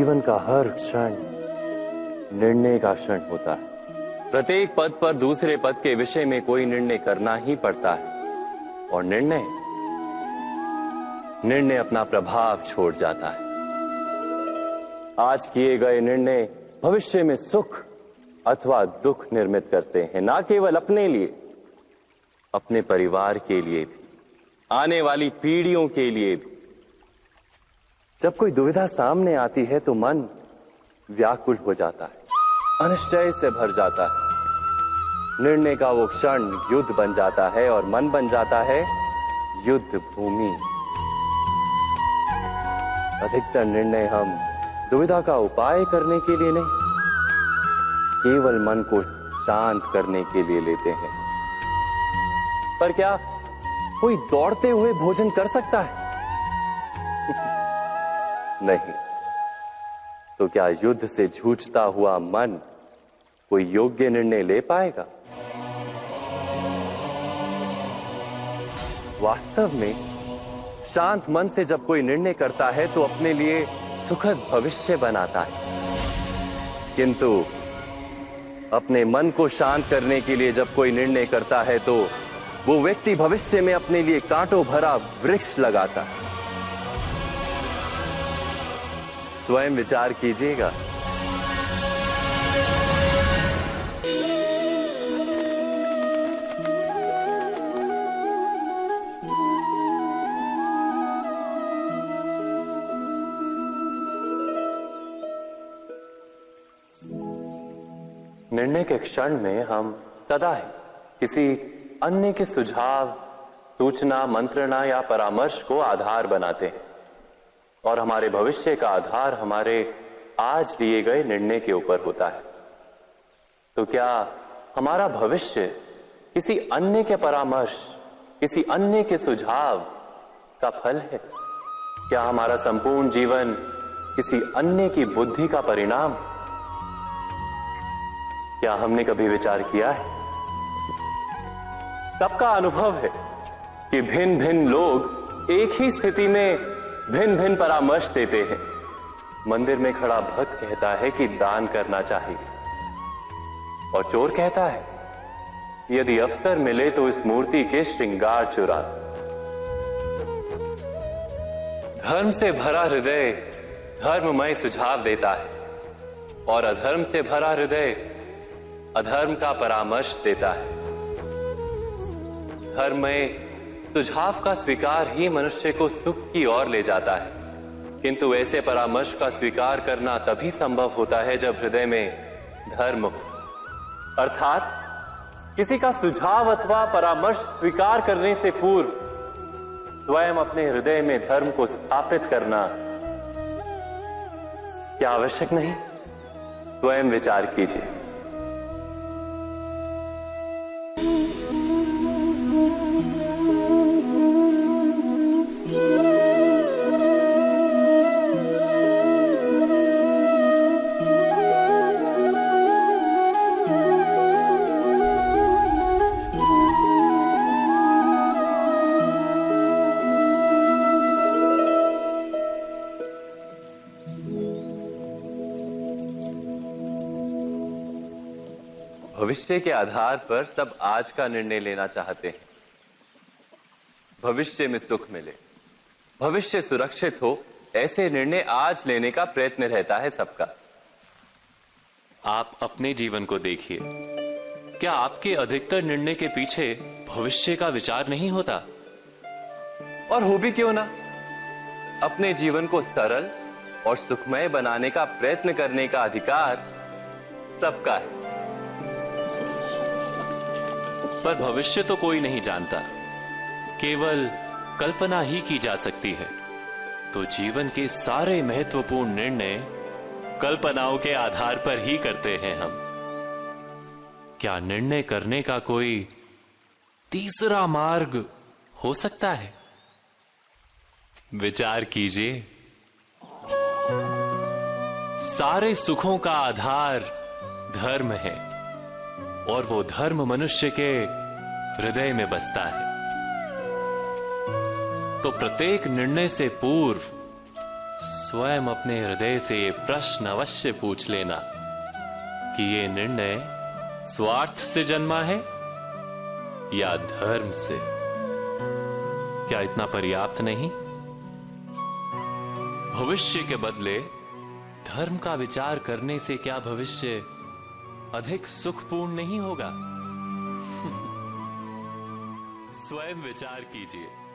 जीवन का हर क्षण निर्णय का क्षण होता है। प्रत्येक पद पर दूसरे पद के विषय में कोई निर्णय करना ही पड़ता है और निर्णय अपना प्रभाव छोड़ जाता है। आज किए गए निर्णय भविष्य में सुख अथवा दुख निर्मित करते हैं, ना केवल अपने लिए, अपने परिवार के लिए भी, आने वाली पीढ़ियों के लिए भी। जब कोई दुविधा सामने आती है तो मन व्याकुल हो जाता है, अनिश्चय से भर जाता है। निर्णय का वो क्षण युद्ध बन जाता है और मन बन जाता है युद्ध भूमि। अधिकतर निर्णय हम दुविधा का उपाय करने के लिए नहीं, केवल मन को शांत करने के लिए लेते हैं। पर क्या कोई दौड़ते हुए भोजन कर सकता है? नहीं। तो क्या युद्ध से जूझता हुआ मन कोई योग्य निर्णय ले पाएगा? वास्तव में शांत मन से जब कोई निर्णय करता है तो अपने लिए सुखद भविष्य बनाता है। किंतु अपने मन को शांत करने के लिए जब कोई निर्णय करता है तो वो व्यक्ति भविष्य में अपने लिए कांटों भरा वृक्ष लगाता है। स्वयं विचार कीजिएगा। निर्णय के क्षण में हम सदा ही किसी अन्य के सुझाव, सूचना, मंत्रणा या परामर्श को आधार बनाते हैं और हमारे भविष्य का आधार हमारे आज लिए गए निर्णय के ऊपर होता है। तो क्या हमारा भविष्य किसी अन्य के परामर्श, किसी अन्य के सुझाव का फल है? क्या हमारा संपूर्ण जीवन किसी अन्य की बुद्धि का परिणाम? क्या हमने कभी विचार किया है? सबका अनुभव है कि भिन्न भिन्न लोग एक ही स्थिति में भिन्न भिन्न परामर्श देते हैं। मंदिर में खड़ा भक्त कहता है कि दान करना चाहिए और चोर कहता है यदि अवसर मिले तो इस मूर्ति के श्रृंगार चुरा। धर्म से भरा हृदय धर्ममय सुझाव देता है और अधर्म से भरा हृदय अधर्म का परामर्श देता है। धर्म में सुझाव का स्वीकार ही मनुष्य को सुख की ओर ले जाता है, किंतु ऐसे परामर्श का स्वीकार करना तभी संभव होता है जब हृदय में धर्म हो। अर्थात किसी का सुझाव अथवा परामर्श स्वीकार करने से पूर्व स्वयं अपने हृदय में धर्म को स्थापित करना क्या आवश्यक नहीं? स्वयं विचार कीजिए। भविष्य के आधार पर सब आज का निर्णय लेना चाहते हैं। भविष्य में सुख मिले, भविष्य सुरक्षित हो, ऐसे निर्णय आज लेने का प्रयत्न रहता है सबका। आप अपने जीवन को देखिए, क्या आपके अधिकतर निर्णय के पीछे भविष्य का विचार नहीं होता? और हो भी क्यों ना। अपने जीवन को सरल और सुखमय बनाने का प्रयत्न करने का अधिकार सबका है। पर भविष्य तो कोई नहीं जानता, केवल कल्पना ही की जा सकती है। तो जीवन के सारे महत्वपूर्ण निर्णय कल्पनाओं के आधार पर ही करते हैं हम। क्या निर्णय करने का कोई तीसरा मार्ग हो सकता है? विचार कीजिए। सारे सुखों का आधार धर्म है और वो धर्म मनुष्य के हृदय में बसता है। तो प्रत्येक निर्णय से पूर्व स्वयं अपने हृदय से ये प्रश्न अवश्य पूछ लेना कि ये निर्णय स्वार्थ से जन्मा है या धर्म से। क्या इतना पर्याप्त नहीं? भविष्य के बदले धर्म का विचार करने से क्या भविष्य अधिक सुखपूर्ण नहीं होगा? स्वयं विचार कीजिए।